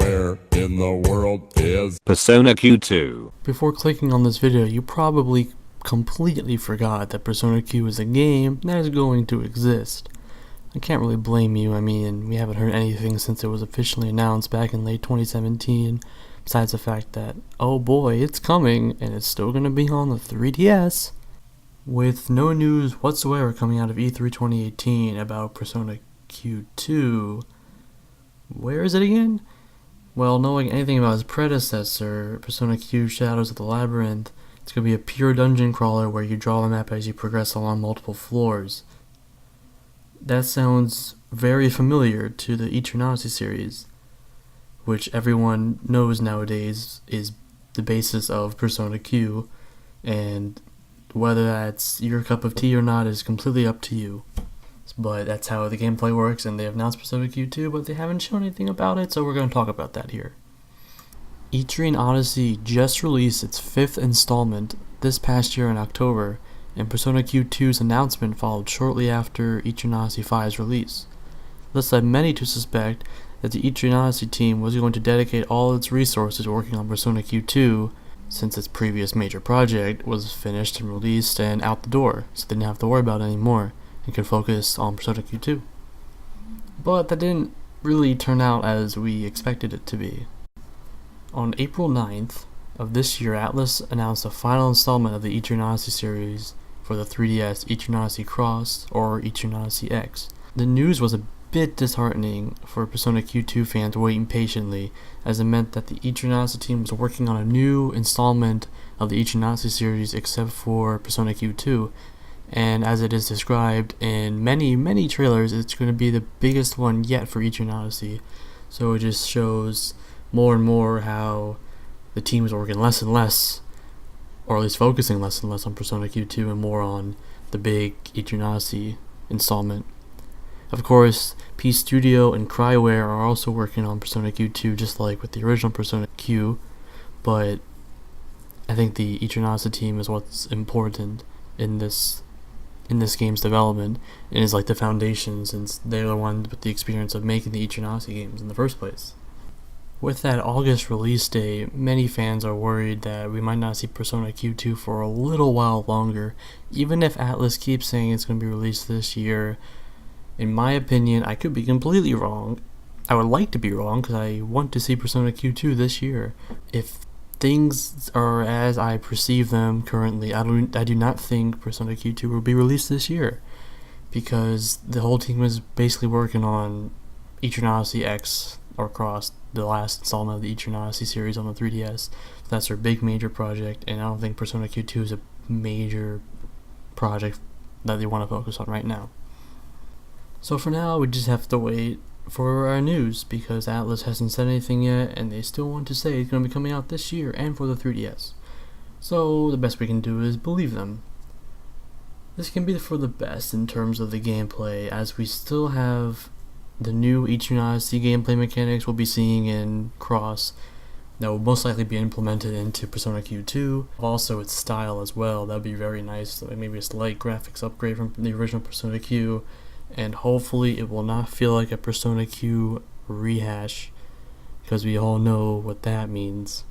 Where in the world is Persona Q2? Before clicking on this video, you probably completely forgot that Persona Q is a game that is going to exist. I can't really blame you. I mean, we haven't heard anything since it was officially announced back in late 2017, besides the fact that, oh boy, it's coming, and it's still going to be on the 3DS. With no news whatsoever coming out of E3 2018 about Persona Q2, where is it again? Well, knowing anything about its predecessor, Persona Q Shadows of the Labyrinth, it's going to be a pure dungeon crawler where you draw the map as you progress along multiple floors. That sounds very familiar to the Eternity series, which everyone knows nowadays is the basis of Persona Q, and whether that's your cup of tea or not is completely up to you. But that's how the gameplay works, and they have announced Persona Q2, but they haven't shown anything about it, so we're going to talk about that here. Etrian Odyssey just released its 5th installment this past year in October, and Persona Q2's announcement followed shortly after Etrian Odyssey 5's release. This led many to suspect that the Etrian Odyssey team was going to dedicate all its resources working on Persona Q2, since its previous major project was finished and released and out the door, so they didn't have to worry about it anymore, and could focus on Persona Q2. But that didn't really turn out as we expected it to be. On April 9th of this year, Atlus announced the final installment of the Etrian Odyssey series for the 3DS, Etrian Odyssey Cross, or Etrian Odyssey X. The news was a bit disheartening for Persona Q2 fans waiting patiently, as it meant that the Etrian Odyssey team was working on a new installment of the Etrian Odyssey series except for Persona Q2, and as it is described in many trailers, it's going to be the biggest one yet for Etrian Odyssey. So it just shows more and more how the team is working less and less, or at least focusing less and less on Persona Q2 and more on the big Etrian Odyssey installment. Of course, P Studio and Cryware are also working on Persona Q2 just like with the original Persona Q, but I think the Etrian Odyssey team is what's important in this game's development, and is like the foundation, since they're the ones with the experience of making the Etrian Odyssey games in the first place. With that August release date, many fans are worried that we might not see Persona Q2 for a little while longer, even if Atlus keeps saying it's going to be released this year. In my opinion, I could be completely wrong. I would like to be wrong because I want to see Persona Q2 this year. If things are as I perceive them currently, I do not think Persona Q2 will be released this year, because the whole team is basically working on Etrian Odyssey X or Cross, the last installment of the Etrian Odyssey series on the 3DS. That's their big major project, and I don't think Persona Q2 is a major project that they want to focus on right now. So for now, we just have to wait for our news, because Atlus hasn't said anything yet, and they still want to say it's going to be coming out this year and for the 3DS. So the best we can do is believe them. This can be for the best in terms of the gameplay, as we still have the new Etrian Odyssey gameplay mechanics we'll be seeing in Cross that will most likely be implemented into Persona Q2. Also its style as well, that would be very nice, like maybe a slight graphics upgrade from the original Persona Q, and hopefully it will not feel like a Persona Q rehash, because we all know what that means.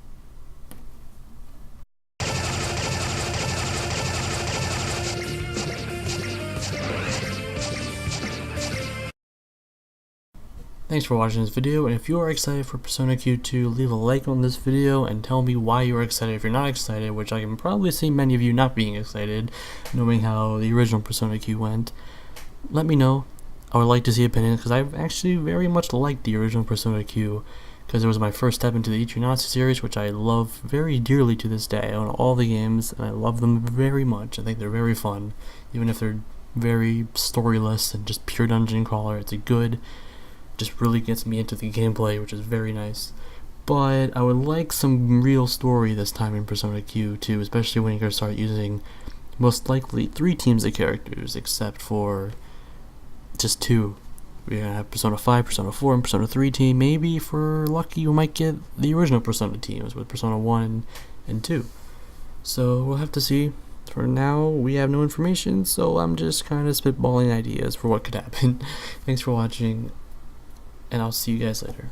Thanks for watching this video, and if you are excited for Persona Q2, leave a like on this video and tell me why you are excited. If you're not excited, which I can probably see many of you not being excited, knowing how the original Persona Q went, let me know. I would like to see opinions, because I actually very much liked the original Persona Q, because it was my first step into the Etrian Odyssey series, which I love very dearly to this day. I own all the games, and I love them very much. I think they're very fun, even if they're very storyless and just pure dungeon crawler. It's a good, just really gets me into the gameplay, which is very nice. But I would like some real story this time in Persona Q2, especially when you're going to start using most likely 3 teams of characters, except for just 2. We're going to have Persona 5, Persona 4, and Persona 3 team. Maybe if we're lucky, we might get the original Persona teams with Persona 1 and 2. So we'll have to see. For now, we have no information, so I'm just kind of spitballing ideas for what could happen. Thanks for watching, and I'll see you guys later.